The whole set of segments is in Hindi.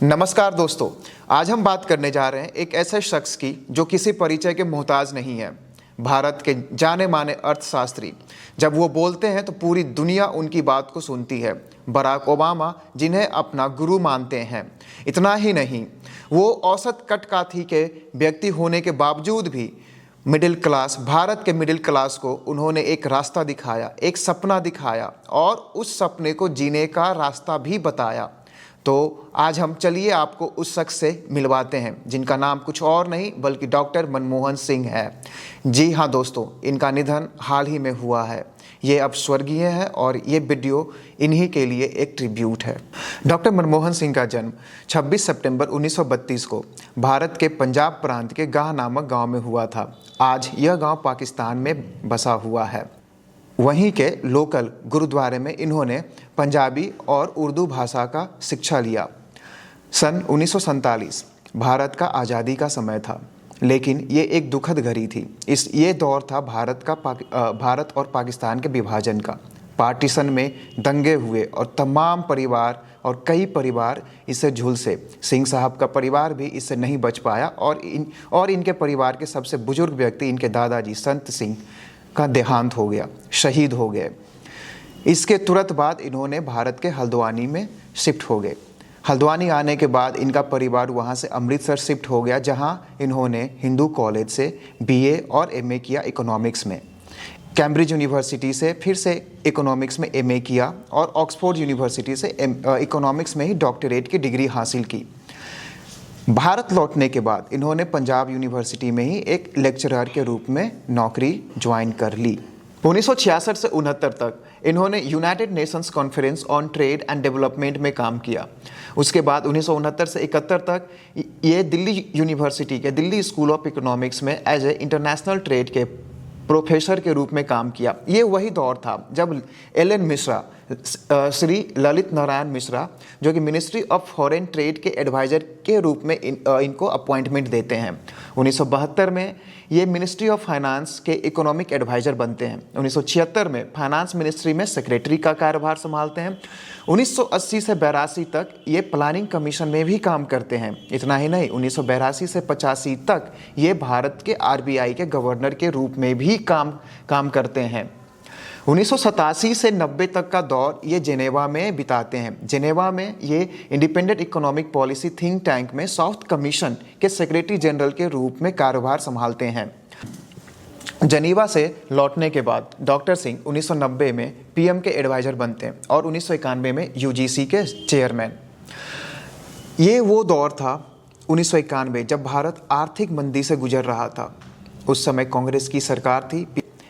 नमस्कार दोस्तों, आज हम बात करने जा रहे हैं एक ऐसे शख्स की जो किसी परिचय के मोहताज नहीं है। भारत के जाने माने अर्थशास्त्री। जब वो बोलते हैं तो पूरी दुनिया उनकी बात को सुनती है। बराक ओबामा, जिन्हें अपना गुरु मानते हैं। इतना ही नहीं, वो औसत कटकाथी के व्यक्ति होने के बावजूद भी भारत के मिडिल क्लास को उन्होंने एक रास्ता दिखाया, एक सपना दिखाया और उस सपने को जीने का रास्ता भी बताया। तो आज हम चलिए आपको उस शख्स से मिलवाते हैं जिनका नाम कुछ और नहीं बल्कि डॉक्टर मनमोहन सिंह है। जी हाँ दोस्तों, इनका निधन हाल ही में हुआ है। ये अब स्वर्गीय है और ये वीडियो इन्हीं के लिए एक ट्रिब्यूट है। डॉक्टर मनमोहन सिंह का जन्म 26 सितंबर 1932 को भारत के पंजाब प्रांत के गाह नामक गांव में हुआ था। आज यह गांव पाकिस्तान में बसा हुआ है। वहीं के लोकल गुरुद्वारे में इन्होंने पंजाबी और उर्दू भाषा का शिक्षा लिया। सन 1947 भारत का आज़ादी का समय था, लेकिन ये एक दुखद घड़ी थी। ये दौर था भारत और पाकिस्तान के विभाजन का। पार्टीशन में दंगे हुए और तमाम परिवार और कई परिवार इससे झुलसे। सिंह साहब का परिवार भी इससे नहीं बच पाया और इनके परिवार के सबसे बुजुर्ग व्यक्ति इनके दादाजी संत सिंह का देहांत हो गया, शहीद हो गए। इसके तुरंत बाद इन्होंने भारत के हल्द्वानी में शिफ्ट हो गए। हल्द्वानी आने के बाद इनका परिवार वहाँ से अमृतसर शिफ्ट हो गया, जहाँ इन्होंने हिंदू कॉलेज से बीए और एमए किया इकोनॉमिक्स में। कैम्ब्रिज यूनिवर्सिटी से फिर से इकोनॉमिक्स में एमए किया और ऑक्सफोर्ड यूनिवर्सिटी से इकोनॉमिक्स में ही डॉक्टरेट की डिग्री हासिल की। भारत लौटने के बाद इन्होंने पंजाब यूनिवर्सिटी में ही एक लेक्चरर के रूप में नौकरी ज्वाइन कर ली। 1966 से 69 तक इन्होंने United Nations conference on trade and development में काम किया। उसके बाद 1969 से 71 तक ये दिल्ली यूनिवर्सिटी के दिल्ली स्कूल ऑफ इकोनॉमिक्स में एज ए इंटरनेशनल ट्रेड के प्रोफेसर के रूप में काम किया। ये वही दौर था जब एल.एन. मिश्रा, श्री ललित नारायण मिश्रा, जो कि मिनिस्ट्री ऑफ फॉरेन ट्रेड के एडवाइज़र के रूप में इनको अपॉइंटमेंट देते हैं। 1972 में ये मिनिस्ट्री ऑफ फाइनेंस के इकोनॉमिक एडवाइज़र बनते हैं। 1976 में फाइनेंस मिनिस्ट्री में सेक्रेटरी का कार्यभार संभालते हैं। 1980 से 82 तक ये प्लानिंग कमीशन में भी काम करते हैं। इतना ही नहीं, 1982 से 85 तक ये भारत के आरबीआई के गवर्नर के रूप में भी काम करते हैं। 1987 से 90 तक का दौर ये जेनेवा में बिताते हैं। जेनेवा में ये independent economic policy think tank में साउथ कमीशन के सेक्रेटरी जनरल के रूप में कार्यभार संभालते हैं। जेनेवा से लौटने के बाद डॉक्टर सिंह 1990 में पीएम के एडवाइज़र बनते हैं और 1991 में यूजीसी के चेयरमैन। ये वो दौर था 1991 जब भारत आर्थिक मंदी से गुजर रहा था। उस समय कांग्रेस की सरकार थी।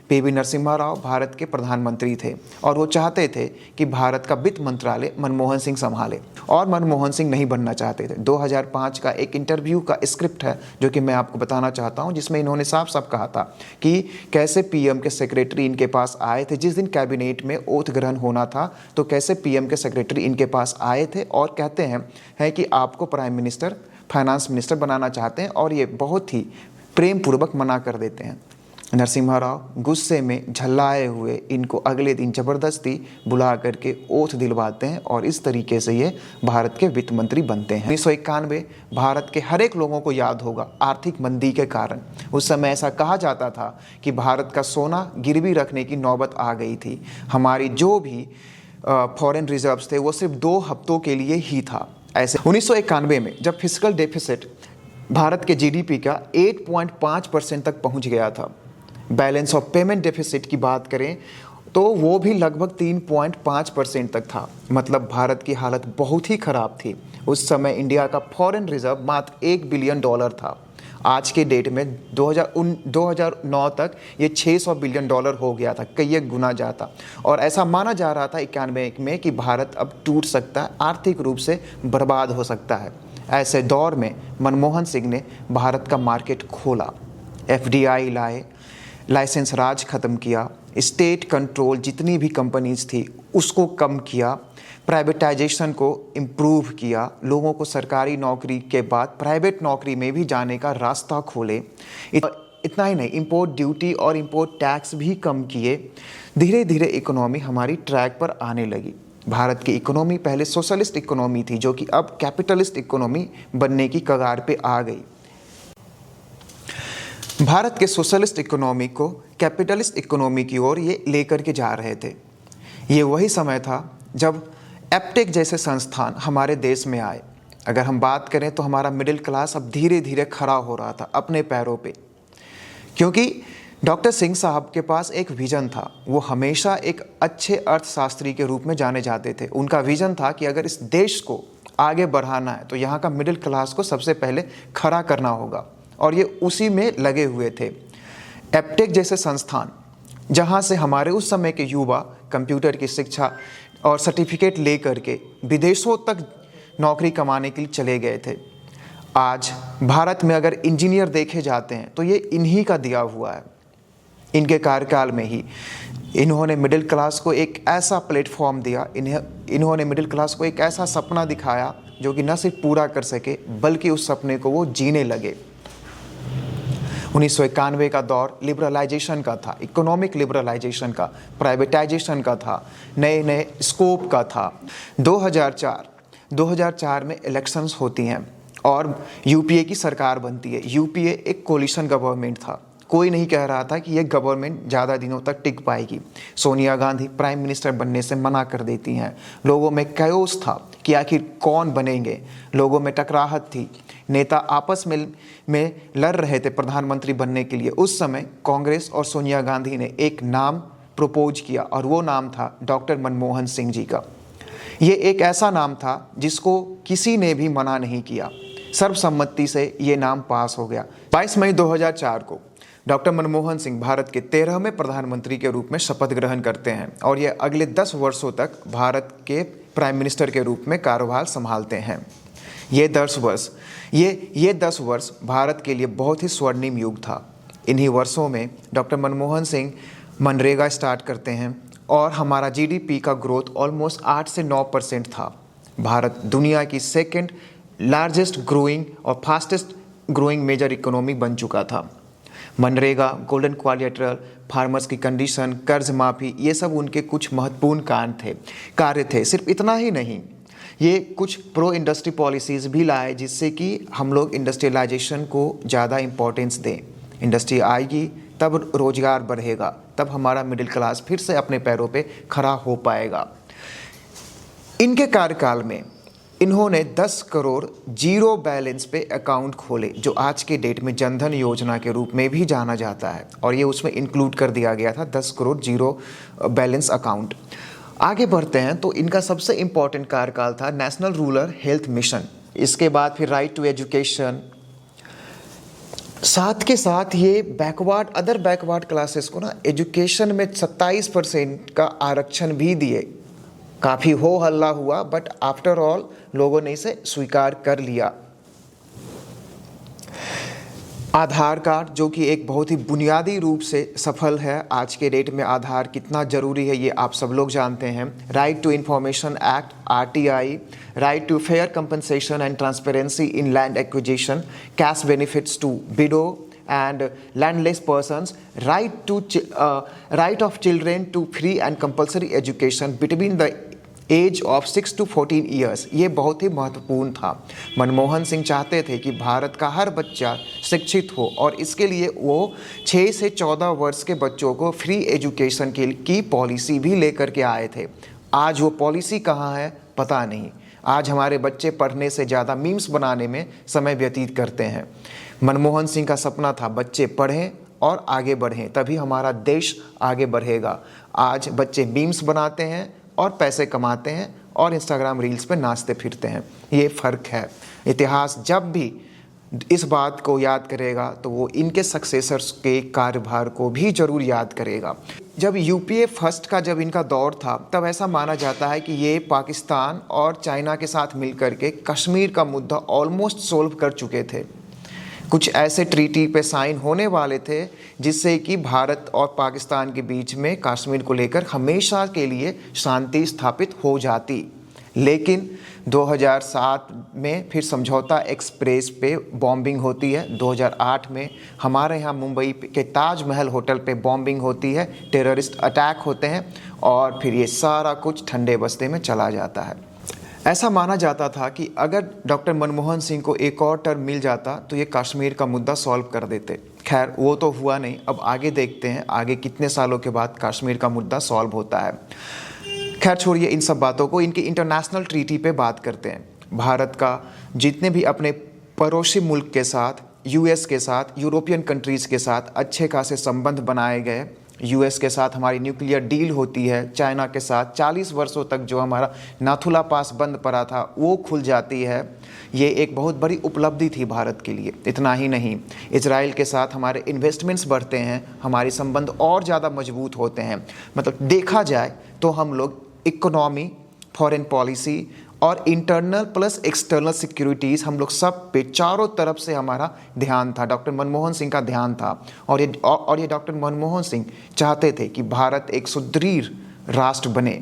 पीवी नरसिम्हा राव भारत के प्रधानमंत्री थे और वो चाहते थे कि भारत का वित्त मंत्रालय मनमोहन सिंह संभाले, और मनमोहन सिंह नहीं बनना चाहते थे। 2005 का एक इंटरव्यू का स्क्रिप्ट है जो कि मैं आपको बताना चाहता हूं, जिसमें इन्होंने साफ साफ कहा था कि कैसे पीएम के सेक्रेटरी इनके पास आए थे। जिस दिन कैबिनेट में ओथ ग्रहण होना था तो कैसे पीएम के सेक्रेटरी इनके पास आए थे और कहते हैं कि आपको प्राइम मिनिस्टर, फाइनेंस मिनिस्टर बनाना चाहते हैं, और ये बहुत ही प्रेम पूर्वक मना कर देते हैं। नरसिम्हा राव गुस्से में झल्लाए हुए इनको अगले दिन ज़बरदस्ती बुला करके ओथ दिलवाते हैं और इस तरीके से ये भारत के वित्त मंत्री बनते हैं। 1991 भारत के हर एक लोगों को याद होगा आर्थिक मंदी के कारण। उस समय ऐसा कहा जाता था कि भारत का सोना गिरवी रखने की नौबत आ गई थी। हमारी जो भी फॉरेन रिजर्व्स थे वो सिर्फ 2 हफ्तों के लिए ही था। ऐसे 1991 में जब फिस्कल डेफिसिट भारत के जीडीपी का 8.5% तक पहुंच गया था। बैलेंस ऑफ पेमेंट डेफिसिट की बात करें तो वो भी लगभग 3.5% तक था। मतलब भारत की हालत बहुत ही ख़राब थी। उस समय इंडिया का फॉरेन रिजर्व मात्र $1 बिलियन था। आज के डेट में 2009 तक ये $600 बिलियन हो गया था, कई गुना ज़्यादा। और ऐसा माना जा रहा था 91 में कि भारत अब टूट सकता है, आर्थिक रूप से बर्बाद हो सकता है। ऐसे दौर में मनमोहन सिंह ने भारत का मार्केट खोला, एफडीआई लाए, लाइसेंस राज ख़त्म किया, स्टेट कंट्रोल जितनी भी कंपनीज थी उसको कम किया, प्राइवेटाइजेशन को इम्प्रूव किया, लोगों को सरकारी नौकरी के बाद प्राइवेट नौकरी में भी जाने का रास्ता खोले। इतना ही नहीं, इंपोर्ट ड्यूटी और इंपोर्ट टैक्स भी कम किए। धीरे धीरे इकोनॉमी हमारी ट्रैक पर आने लगी। भारत की इकोनॉमी पहले सोशलिस्ट इकोनॉमी थी, जो कि अब कैपिटलिस्ट इकोनॉमी बनने की कगार पे आ गई। भारत के सोशलिस्ट इकोनॉमी को कैपिटलिस्ट इकोनॉमी की ओर ये लेकर के जा रहे थे। ये वही समय था जब एप्टेक जैसे संस्थान हमारे देश में आए। अगर हम बात करें तो हमारा मिडिल क्लास अब धीरे धीरे खड़ा हो रहा था अपने पैरों पे, क्योंकि डॉक्टर सिंह साहब के पास एक विजन था। वो हमेशा एक अच्छे अर्थशास्त्री के रूप में जाने जाते थे। उनका विजन था कि अगर इस देश को आगे बढ़ाना है तो यहाँ का मिडिल क्लास को सबसे पहले खड़ा करना होगा, और ये उसी में लगे हुए थे। एप्टेक जैसे संस्थान जहाँ से हमारे उस समय के युवा कंप्यूटर की शिक्षा और सर्टिफिकेट ले करके विदेशों तक नौकरी कमाने के लिए चले गए थे। आज भारत में अगर इंजीनियर देखे जाते हैं तो ये इन्हीं का दिया हुआ है। इनके कार्यकाल में ही इन्होंने मिडिल क्लास को एक ऐसा प्लेटफॉर्म दिया, इन्होंने मिडिल क्लास को एक ऐसा सपना दिखाया जो कि न सिर्फ पूरा कर सके बल्कि उस सपने को वो जीने लगे। 1991 का दौर लिबरलाइजेशन का था, इकोनॉमिक लिबरलाइजेशन का, प्राइवेटाइजेशन का था, नए नए स्कोप का था। 2004 में इलेक्शंस होती हैं और यूपीए की सरकार बनती है। यूपीए एक कोलिशन गवर्नमेंट था। कोई नहीं कह रहा था कि यह गवर्नमेंट ज़्यादा दिनों तक टिक पाएगी। सोनिया गांधी प्राइम मिनिस्टर बनने से मना कर देती हैं। लोगों में कैओस था कि आखिर कौन बनेंगे। लोगों में टकराहट थी। नेता आपस में लड़ रहे थे प्रधानमंत्री बनने के लिए। उस समय कांग्रेस और सोनिया गांधी ने एक नाम प्रपोज किया और वो नाम था डॉक्टर मनमोहन सिंह जी का। ये एक ऐसा नाम था जिसको किसी ने भी मना नहीं किया। सर्वसम्मति से ये नाम पास हो गया। 22 मई 2004 को डॉक्टर मनमोहन सिंह भारत के 13वें प्रधानमंत्री के रूप में शपथ ग्रहण करते हैं और ये अगले 10 वर्षों तक भारत के प्राइम मिनिस्टर के रूप में कार्यभार संभालते हैं। ये 10 वर्ष भारत के लिए बहुत ही स्वर्णिम युग था। इन्हीं वर्षों में डॉक्टर मनमोहन सिंह मनरेगा स्टार्ट करते हैं और हमारा जीडीपी का ग्रोथ ऑलमोस्ट 8 से 9% था। भारत दुनिया की सेकंड लार्जेस्ट ग्रोइंग और फास्टेस्ट ग्रोइंग मेजर इकोनॉमी बन चुका था। मनरेगा, गोल्डन क्वाड्रिलेटरल, फार्मर्स की कंडीशन, कर्ज माफ़ी, ये सब उनके कुछ महत्वपूर्ण कार्य थे। सिर्फ इतना ही नहीं, ये कुछ प्रो इंडस्ट्री पॉलिसीज़ भी लाए जिससे कि हम लोग इंडस्ट्रियलाइजेशन को ज़्यादा इम्पोर्टेंस दें। इंडस्ट्री आएगी तब रोजगार बढ़ेगा, तब हमारा मिडिल क्लास फिर से अपने पैरों पे खड़ा हो पाएगा। इनके कार्यकाल में इन्होंने 10 करोड़ जीरो बैलेंस पे अकाउंट खोले, जो आज के डेट में जनधन योजना के रूप में भी जाना जाता है, और ये उसमें इंक्लूड कर दिया गया था 10 करोड़ जीरो बैलेंस अकाउंट। आगे बढ़ते हैं तो इनका सबसे इम्पॉर्टेंट कार्यकाल था नेशनल रूरल हेल्थ मिशन। इसके बाद फिर राइट टू एजुकेशन, साथ के साथ ये अदर बैकवर्ड क्लासेस को ना एजुकेशन में 27% का आरक्षण भी दिए। काफ़ी हो हल्ला हुआ, बट आफ्टर ऑल लोगों ने इसे स्वीकार कर लिया। आधार कार्ड, जो कि एक बहुत ही बुनियादी रूप से सफल है। आज के डेट में आधार कितना ज़रूरी है ये आप सब लोग जानते हैं। Right to information act, RTI, right to fair compensation and transparency in land acquisition, cash benefits to widow and landless persons, right of children to free and compulsory education between the age of 6 to 14 years। ये बहुत ही महत्वपूर्ण था। मनमोहन सिंह चाहते थे कि भारत का हर बच्चा शिक्षित हो, और इसके लिए वो 6 से 14 वर्ष के बच्चों को फ्री एजुकेशन की पॉलिसी भी लेकर के आए थे। आज वो पॉलिसी कहाँ है पता नहीं। आज हमारे बच्चे पढ़ने से ज़्यादा मीम्स बनाने में समय व्यतीत करते हैं। मनमोहन सिंह का सपना था बच्चे पढ़ें और आगे बढ़ें, तभी हमारा देश आगे बढ़ेगा। आज बच्चे मीम्स बनाते हैं और पैसे कमाते हैं और इंस्टाग्राम रील्स पे नाचते फिरते हैं। ये फ़र्क है। इतिहास जब भी इस बात को याद करेगा तो वो इनके सक्सेसर्स के कार्यभार को भी ज़रूर याद करेगा। जब यूपीए फर्स्ट का जब इनका दौर था, तब ऐसा माना जाता है कि ये पाकिस्तान और चाइना के साथ मिलकर के कश्मीर का मुद्दा ऑलमोस्ट सोल्व कर चुके थे। कुछ ऐसे ट्रीटी पे साइन होने वाले थे जिससे कि भारत और पाकिस्तान के बीच में कश्मीर को लेकर हमेशा के लिए शांति स्थापित हो जाती। लेकिन 2007 में फिर समझौता एक्सप्रेस पे बॉम्बिंग होती है। 2008 में हमारे यहाँ मुंबई के ताजमहल होटल पे बॉम्बिंग होती है, टेररिस्ट अटैक होते हैं और फिर ये सारा कुछ ठंडे बस्ते में चला जाता है। ऐसा माना जाता था कि अगर डॉक्टर मनमोहन सिंह को एक और टर्म मिल जाता तो ये कश्मीर का मुद्दा सॉल्व कर देते। खैर वो तो हुआ नहीं। अब आगे देखते हैं आगे कितने सालों के बाद कश्मीर का मुद्दा सॉल्व होता है। खैर छोड़िए इन सब बातों को, इनकी इंटरनेशनल ट्रीटी पे बात करते हैं। भारत का जितने भी अपने पड़ोसी मुल्क के साथ, यूएस के साथ, यूरोपियन कंट्रीज़ के साथ अच्छे खासे संबंध बनाए गए। यूएस के साथ हमारी न्यूक्लियर डील होती है, चाइना के साथ 40 वर्षों तक जो हमारा नाथुला पास बंद पड़ा था वो खुल जाती है। ये एक बहुत बड़ी उपलब्धि थी भारत के लिए। इतना ही नहीं, इजराइल के साथ हमारे इन्वेस्टमेंट्स बढ़ते हैं, हमारे संबंध और ज़्यादा मजबूत होते हैं। मतलब देखा जाए तो हम लोग इकोनॉमी, फॉरेन पॉलिसी और इंटरनल प्लस एक्सटर्नल सिक्योरिटीज़, हम लोग सब पे चारों तरफ से हमारा ध्यान था, डॉक्टर मनमोहन सिंह का ध्यान था। और ये डॉक्टर मनमोहन सिंह चाहते थे कि भारत एक सुदृढ़ राष्ट्र बने।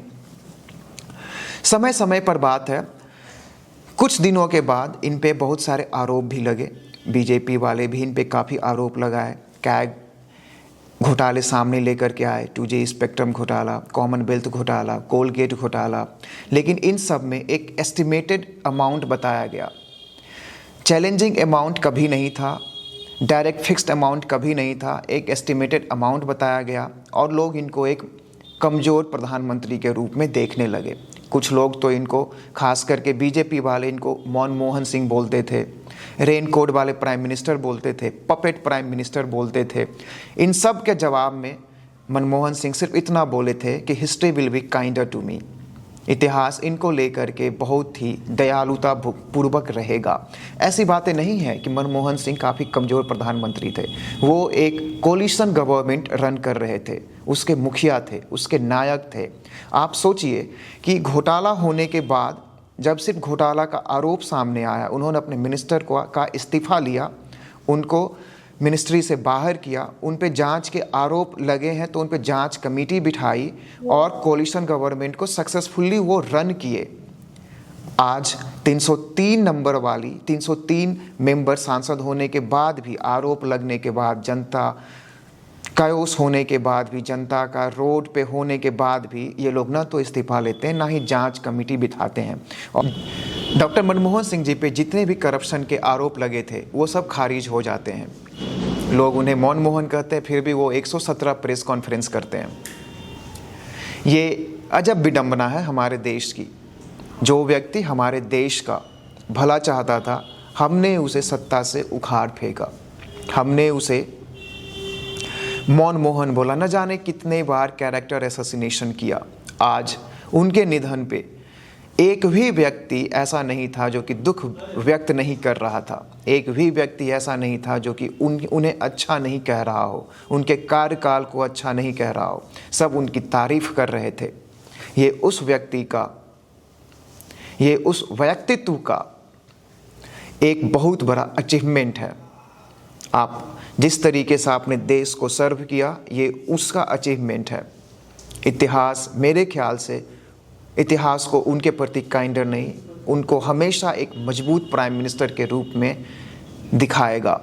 समय समय पर बात है, कुछ दिनों के बाद इन पे बहुत सारे आरोप भी लगे। बीजेपी वाले भी इन पे काफ़ी आरोप लगाए। कैग घोटाले सामने लेकर के आए, 2G स्पेक्ट्रम घोटाला, कॉमनवेल्थ घोटाला, कोलगेट घोटाला। लेकिन इन सब में एक एस्टिमेटेड अमाउंट बताया गया। चैलेंजिंग अमाउंट कभी नहीं था, डायरेक्ट फिक्स्ड अमाउंट कभी नहीं था, एक एस्टिमेटेड अमाउंट बताया गया और लोग इनको एक कमज़ोर प्रधानमंत्री के रूप में देखने लगे। कुछ लोग तो इनको, खास करके बीजेपी वाले, इनको मनमोहन सिंह बोलते थे, रेनकोट वाले प्राइम मिनिस्टर बोलते थे, पपेट प्राइम मिनिस्टर बोलते थे। इन सब के जवाब में मनमोहन सिंह सिर्फ इतना बोले थे कि history will be kinder to me. इतिहास इनको लेकर के बहुत ही दयालुता पूर्वक रहेगा। ऐसी बातें नहीं हैं कि मनमोहन सिंह काफ़ी कमज़ोर प्रधानमंत्री थे। वो एक कोलिशन गवर्नमेंट रन कर रहे थे, उसके मुखिया थे, उसके नायक थे। आप सोचिए कि घोटाला होने के बाद जब सिर्फ घोटाला का आरोप सामने आया, उन्होंने अपने मिनिस्टर का इस्तीफ़ा लिया, उनको मिनिस्ट्री से बाहर किया, उन पे जांच के आरोप लगे हैं तो उन पे जांच कमेटी बिठाई और कोलिशन गवर्नमेंट को सक्सेसफुली वो रन किए। आज 303 नंबर वाली 303 मेंबर सांसद होने के बाद भी, आरोप लगने के बाद, जनता कायोस होने के बाद भी, जनता का रोड पे होने के बाद भी ये लोग ना तो इस्तीफा लेते हैं, ना ही जांच कमेटी बिठाते हैं। और डॉक्टर मनमोहन सिंह जी पे जितने भी करप्शन के आरोप लगे थे वो सब खारिज हो जाते हैं। लोग उन्हें मनमोहन कहते हैं, फिर भी वो 117 प्रेस कॉन्फ्रेंस करते हैं। ये अजब विडंबना है हमारे देश की। जो व्यक्ति हमारे देश का भला चाहता था, हमने उसे सत्ता से उखाड़ फेंका, हमने उसे मनमोहन बोला, न जाने कितने बार कैरेक्टर असैसिनेशन किया। आज उनके निधन पे एक भी व्यक्ति ऐसा नहीं था जो कि दुख व्यक्त नहीं कर रहा था। एक भी व्यक्ति ऐसा नहीं था जो कि उन्हें अच्छा नहीं कह रहा हो, उनके कार्यकाल को अच्छा नहीं कह रहा हो। सब उनकी तारीफ कर रहे थे। ये उस व्यक्तित्व का एक बहुत बड़ा अचीवमेंट है। आप जिस तरीके से आपने देश को सर्व किया, ये उसका अचीवमेंट है। इतिहास मेरे ख्याल से इतिहास को उनके प्रति काइंडर नहीं, उनको हमेशा एक मजबूत प्राइम मिनिस्टर के रूप में दिखाएगा।